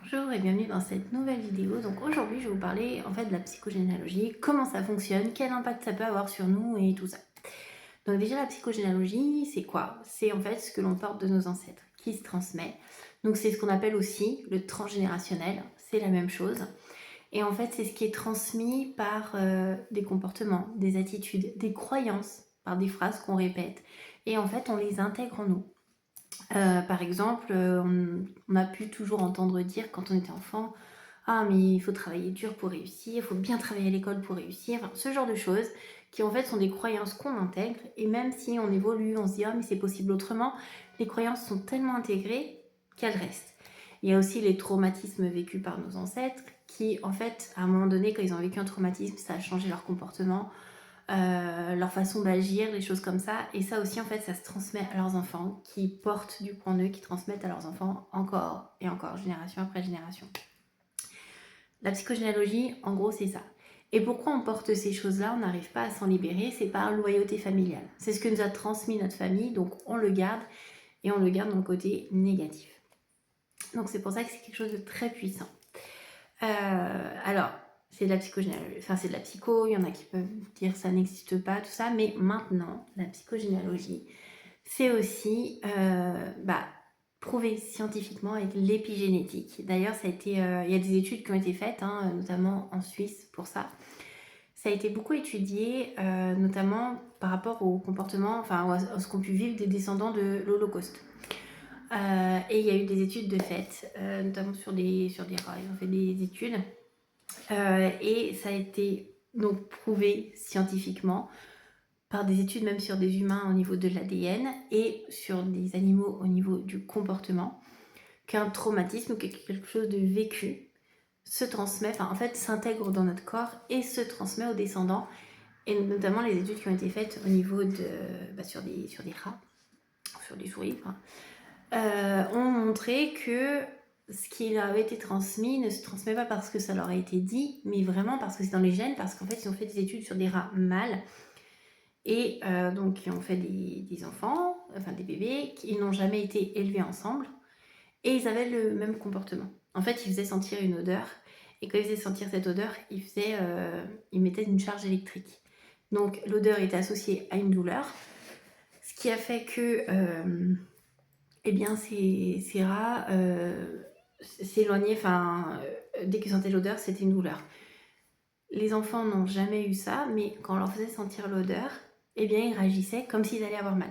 Bonjour et bienvenue dans cette nouvelle vidéo. Donc aujourd'hui, je vais vous parler en fait de la psychogénéalogie, comment ça fonctionne, quel impact ça peut avoir sur nous et tout ça. Donc déjà la psychogénéalogie, c'est quoi? C'est en fait ce que l'on porte de nos ancêtres, qui se transmet. Donc c'est ce qu'on appelle aussi le transgénérationnel, c'est la même chose. Et en fait, c'est ce qui est transmis par des comportements, des attitudes, des croyances, par des phrases qu'on répète. Et en fait, on les intègre en nous. Par exemple, on a pu toujours entendre dire quand on était enfant: «Ah mais il faut travailler dur pour réussir, il faut bien travailler à l'école pour réussir», enfin ce genre de choses qui en fait sont des croyances qu'on intègre et même si on évolue, on se dit: «Ah mais c'est possible autrement», les croyances sont tellement intégrées qu'elles restent. Il y a aussi les traumatismes vécus par nos ancêtres qui en fait, à un moment donné, quand ils ont vécu un traumatisme, ça a changé leur comportement, leur façon d'agir, les choses comme ça. Et ça aussi, en fait, ça se transmet à leurs enfants, qui portent du coup en eux, qui transmettent à leurs enfants encore et encore, génération après génération. La psychogénéalogie, en gros, c'est ça. Et pourquoi on porte ces choses-là, on n'arrive pas à s'en libérer? C'est par loyauté familiale. C'est ce que nous a transmis notre famille, donc on le garde, et on le garde dans le côté négatif. Donc c'est pour ça que c'est quelque chose de très puissant. Alors, c'est de la psychogénéalogie, enfin c'est de la psycho, il y en a qui peuvent dire ça n'existe pas, tout ça, mais maintenant, la psychogénéalogie, c'est aussi prouvé scientifiquement avec l'épigénétique. D'ailleurs, ça a été, il y a des études qui ont été faites, hein, notamment en Suisse pour ça. Ça a été beaucoup étudié, notamment par rapport au comportement, enfin à ce qu'ont pu vivre des descendants de l'Holocauste. Et il y a eu des études de fait, notamment sur des rats, ils ont fait des études. Et ça a été donc prouvé scientifiquement par des études même sur des humains au niveau de l'ADN et sur des animaux au niveau du comportement, qu'un traumatisme ou quelque chose de vécu se transmet, enfin en fait s'intègre dans notre corps et se transmet aux descendants. Et notamment les études qui ont été faites au niveau de sur des rats, sur des souris, ont montré que ce qui leur avait été transmis ne se transmet pas parce que ça leur a été dit, mais vraiment parce que c'est dans les gènes, parce qu'en fait ils ont fait des études sur des rats mâles et donc ils ont fait des enfants, enfin des bébés, qui n'ont jamais été élevés ensemble et ils avaient le même comportement. En fait, ils faisaient sentir une odeur et quand ils faisaient sentir cette odeur, ils mettaient une charge électrique. Donc l'odeur était associée à une douleur, ce qui a fait que eh bien, ces rats s'éloignaient, enfin, dès qu'ils sentaient l'odeur, c'était une douleur. Les enfants n'ont jamais eu ça, mais quand on leur faisait sentir l'odeur, eh bien, ils réagissaient comme s'ils allaient avoir mal.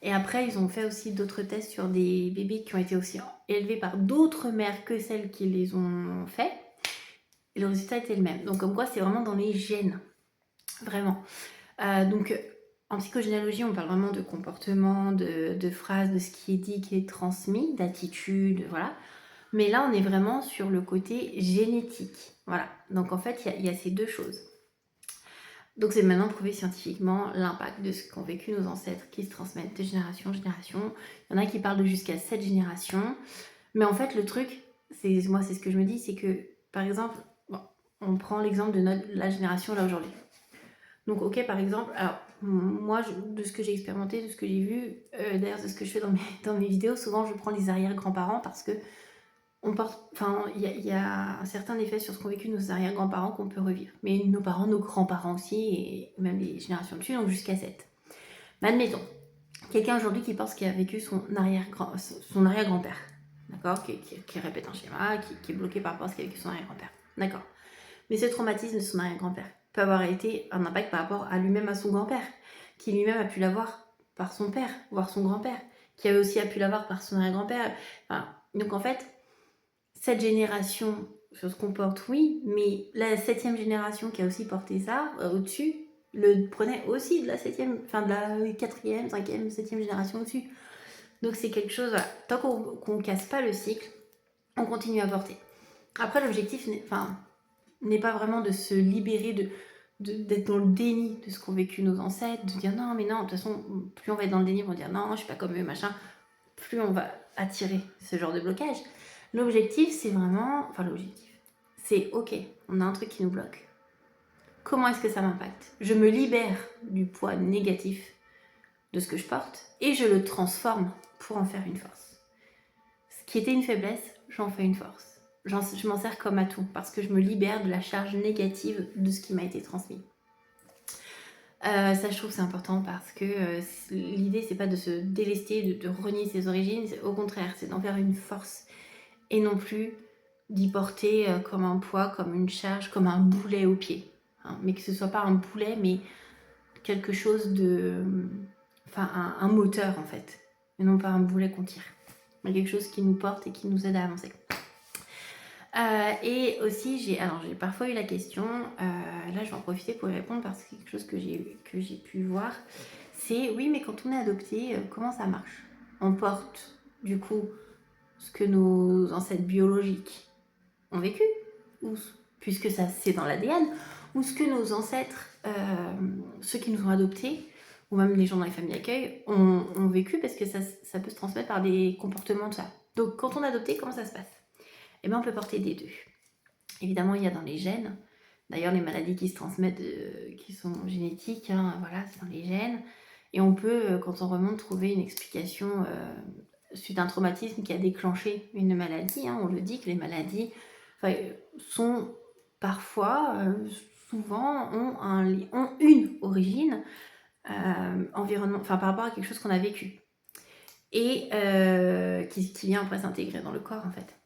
Et après, ils ont fait aussi d'autres tests sur des bébés qui ont été aussi élevés par d'autres mères que celles qui les ont fait. Et le résultat était le même. Donc, comme quoi, c'est vraiment dans les gènes. Vraiment. Donc, en psychogénéalogie, on parle vraiment de comportement, de phrases, de ce qui est dit, qui est transmis, d'attitude, voilà. Mais là, on est vraiment sur le côté génétique. Voilà. Donc, en fait, il y a ces deux choses. Donc, c'est maintenant prouvé scientifiquement l'impact de ce qu'ont vécu nos ancêtres qui se transmettent de génération en génération. Il y en a qui parlent de jusqu'à 7 générations. Mais en fait, le truc, moi, c'est ce que je me dis, c'est que, par exemple, bon, on prend l'exemple de la génération là aujourd'hui. Donc, ok, par exemple, alors, moi, de ce que j'ai expérimenté, de ce que j'ai vu, d'ailleurs, de ce que je fais dans mes vidéos, souvent, je prends les arrière-grands-parents parce que il y a un certain effet sur ce qu'ont vécu nos arrière-grands-parents qu'on peut revivre. Mais nos parents, nos grands-parents aussi, et même les générations dessus, donc jusqu'à 7. Mais admettons, quelqu'un aujourd'hui qui pense qu'il a vécu son arrière-grand-père, d'accord, qui répète un schéma, qui est bloqué par rapport à ce qu'a vécu son arrière-grand-père, d'accord. Mais ce traumatisme de son arrière-grand-père peut avoir été un impact par rapport à lui-même, à son grand-père, qui lui-même a pu l'avoir par son père, voire son grand-père, qui avait aussi pu l'avoir par son arrière-grand-père. Enfin, donc en fait, cette génération se comporte, oui, mais la 7e génération qui a aussi porté ça au-dessus, le prenait aussi de la 7e, enfin de la 4e, 5e, 7e génération au-dessus. Donc c'est quelque chose, voilà, tant qu'on casse pas le cycle, on continue à porter. Après, l'objectif n'est pas vraiment de se libérer, d'être dans le déni de ce qu'ont vécu nos ancêtres, de dire non, mais non, de toute façon, plus on va être dans le déni pour dire non, je suis pas comme eux, machin, plus on va attirer ce genre de blocage. L'objectif, c'est vraiment, c'est ok, on a un truc qui nous bloque. Comment est-ce que ça m'impacte? Je me libère du poids négatif de ce que je porte et je le transforme pour en faire une force. Ce qui était une faiblesse, j'en fais une force. Je m'en sers comme atout parce que je me libère de la charge négative de ce qui m'a été transmis. Ça, je trouve que c'est important parce que l'idée, c'est pas de se délester, de renier ses origines. Au contraire, c'est d'en faire une force et non plus d'y porter comme un poids, comme une charge, comme un boulet au pied. Hein. Mais que ce soit pas un boulet, mais quelque chose de... Enfin, un moteur, en fait. Et non pas un boulet qu'on tire. Mais quelque chose qui nous porte et qui nous aide à avancer. Et aussi, j'ai parfois eu la question, là je vais en profiter pour y répondre parce que c'est quelque chose que j'ai pu voir, c'est oui, mais quand on est adopté, comment ça marche? On porte du coup ce que nos ancêtres biologiques ont vécu, puisque ça c'est dans l'ADN, ou ce que nos ancêtres, ceux qui nous ont adoptés, ou même les gens dans les familles d'accueil, ont vécu, parce que ça peut se transmettre par des comportements de ça. Donc quand on est adopté, comment ça se passe? Eh bien, on peut porter des deux. Évidemment, il y a dans les gènes. D'ailleurs, les maladies qui se transmettent, qui sont génétiques, hein, voilà, c'est dans les gènes. Et on peut, quand on remonte, trouver une explication suite à un traumatisme qui a déclenché une maladie. Hein. On le dit que les maladies sont parfois, souvent, ont une origine par rapport à quelque chose qu'on a vécu. Et qui vient après s'intégrer dans le corps, en fait.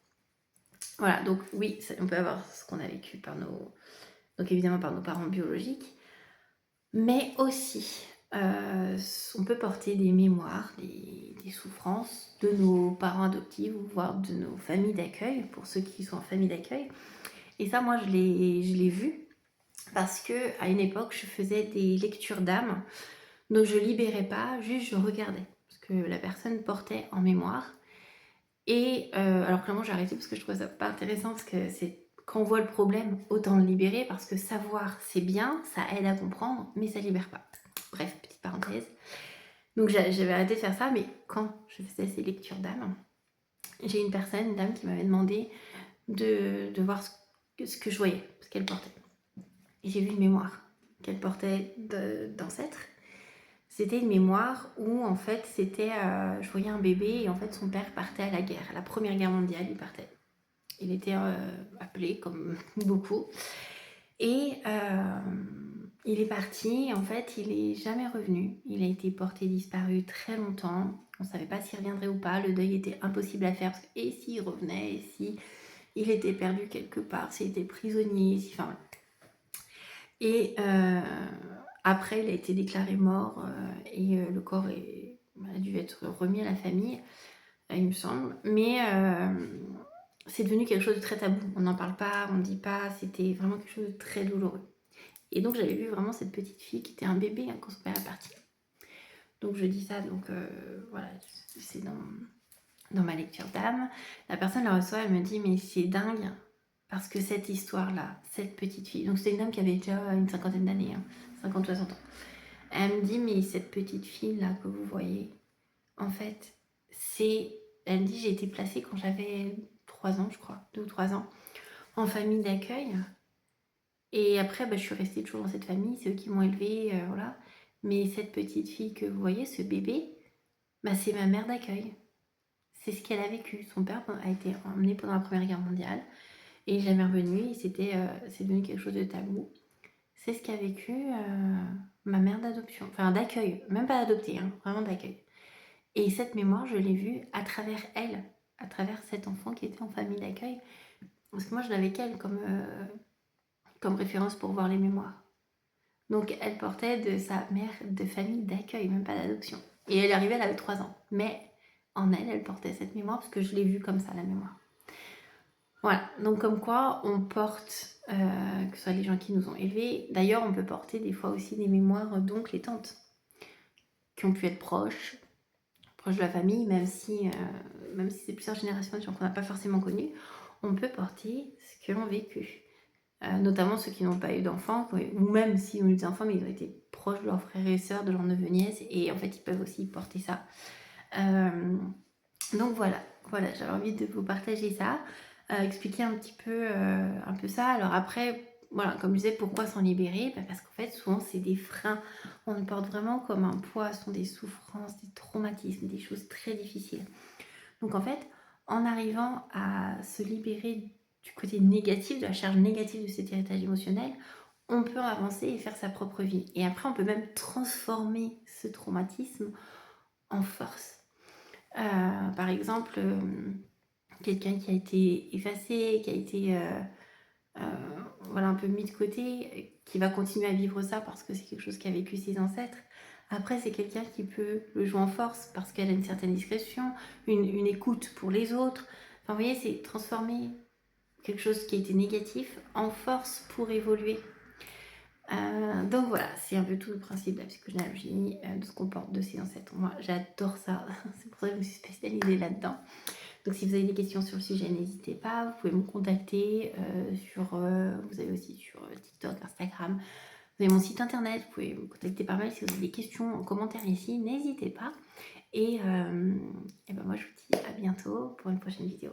Voilà, donc oui, on peut avoir ce qu'on a vécu donc évidemment par nos parents biologiques, mais aussi on peut porter des mémoires, des souffrances de nos parents adoptifs, voire de nos familles d'accueil, pour ceux qui sont en famille d'accueil. Et ça, moi, je l'ai vu, parce que à une époque, je faisais des lectures d'âme, donc je libérais pas, juste je regardais, parce que la personne portait en mémoire. Et alors clairement j'ai arrêté parce que je trouvais ça pas intéressant, parce que c'est quand on voit le problème, autant le libérer, parce que savoir c'est bien, ça aide à comprendre, mais ça libère pas. Bref, petite parenthèse. Donc j'avais arrêté de faire ça, mais quand je faisais ces lectures d'âme, j'ai une dame qui m'avait demandé de voir ce que je voyais, ce qu'elle portait. Et j'ai vu une mémoire qu'elle portait d'ancêtre. C'était une mémoire où en fait c'était, je voyais un bébé et en fait son père partait à la guerre, à la Première Guerre mondiale, il partait. Il était appelé comme beaucoup et il est parti, en fait il est jamais revenu, il a été porté disparu très longtemps, on savait pas s'il reviendrait ou pas, le deuil était impossible à faire, parce que, et s'il revenait, et si il était perdu quelque part, s'il était prisonnier, enfin et après, il a été déclaré mort et le corps a dû être remis à la famille, il me semble. Mais c'est devenu quelque chose de très tabou. On n'en parle pas, on ne dit pas. C'était vraiment quelque chose de très douloureux. Et donc, j'avais vu vraiment cette petite fille qui était un bébé hein, quand son père est parti. Donc, je dis ça. Donc, voilà, c'est dans ma lecture d'âme. La personne la reçoit, elle me dit, mais c'est dingue. Parce que cette histoire-là, cette petite fille, donc c'était une dame qui avait déjà une cinquantaine d'années, hein, 50-60 ans. Elle me dit, mais cette petite fille-là que vous voyez, en fait, elle me dit, j'ai été placée quand j'avais 3 ans, je crois, 2 ou 3 ans, en famille d'accueil. Et après, je suis restée toujours dans cette famille, c'est eux qui m'ont élevée, voilà. Mais cette petite fille que vous voyez, ce bébé, c'est ma mère d'accueil. C'est ce qu'elle a vécu. Son père a été emmené pendant la Première Guerre mondiale. Et jamais revenu, c'est devenu quelque chose de tabou. C'est ce qu'a vécu ma mère d'adoption, enfin d'accueil, même pas adoptée, hein, vraiment d'accueil. Et cette mémoire, je l'ai vue à travers elle, à travers cet enfant qui était en famille d'accueil. Parce que moi, je n'avais qu'elle comme référence pour voir les mémoires. Donc, elle portait de sa mère de famille d'accueil, même pas d'adoption. Et elle arrivait, elle avait 3 ans. Mais en elle, elle portait cette mémoire parce que je l'ai vue comme ça, la mémoire. Voilà, donc comme quoi on porte, que ce soit les gens qui nous ont élevés, d'ailleurs on peut porter des fois aussi des mémoires d'oncles et tantes, qui ont pu être proches de la famille, même si c'est plusieurs générations de gens qu'on n'a pas forcément connus, on peut porter ce qu'ils ont vécu. Notamment ceux qui n'ont pas eu d'enfants, ou même s'ils ont eu des enfants, mais ils ont été proches de leurs frères et sœurs, de leurs neveux nièces, et en fait ils peuvent aussi porter ça. Donc voilà, j'avais envie de vous partager ça. Expliquer un peu ça. Alors après, voilà, comme je disais, pourquoi s'en libérer? Parce qu'en fait, souvent, c'est des freins. On le porte vraiment comme un poids, ce sont des souffrances, des traumatismes, des choses très difficiles. Donc en fait, en arrivant à se libérer du côté négatif, de la charge négative de cet héritage émotionnel, on peut avancer et faire sa propre vie. Et après, on peut même transformer ce traumatisme en force. Par exemple, quelqu'un qui a été effacé, qui a été voilà, un peu mis de côté, qui va continuer à vivre ça parce que c'est quelque chose qu'a vécu ses ancêtres. Après, c'est quelqu'un qui peut le jouer en force parce qu'elle a une certaine discrétion, une écoute pour les autres. Enfin, vous voyez, c'est transformer quelque chose qui a été négatif en force pour évoluer. Donc voilà, c'est un peu tout le principe de la psychogénéalogie, de ce qu'on porte de ses ancêtres. Moi, j'adore ça, c'est pour ça que je me suis spécialisée là-dedans. Donc si vous avez des questions sur le sujet, n'hésitez pas, vous pouvez me contacter vous avez aussi sur TikTok, Instagram, vous avez mon site internet, vous pouvez me contacter par mail si vous avez des questions en commentaire ici, n'hésitez pas. Et ben moi je vous dis à bientôt pour une prochaine vidéo.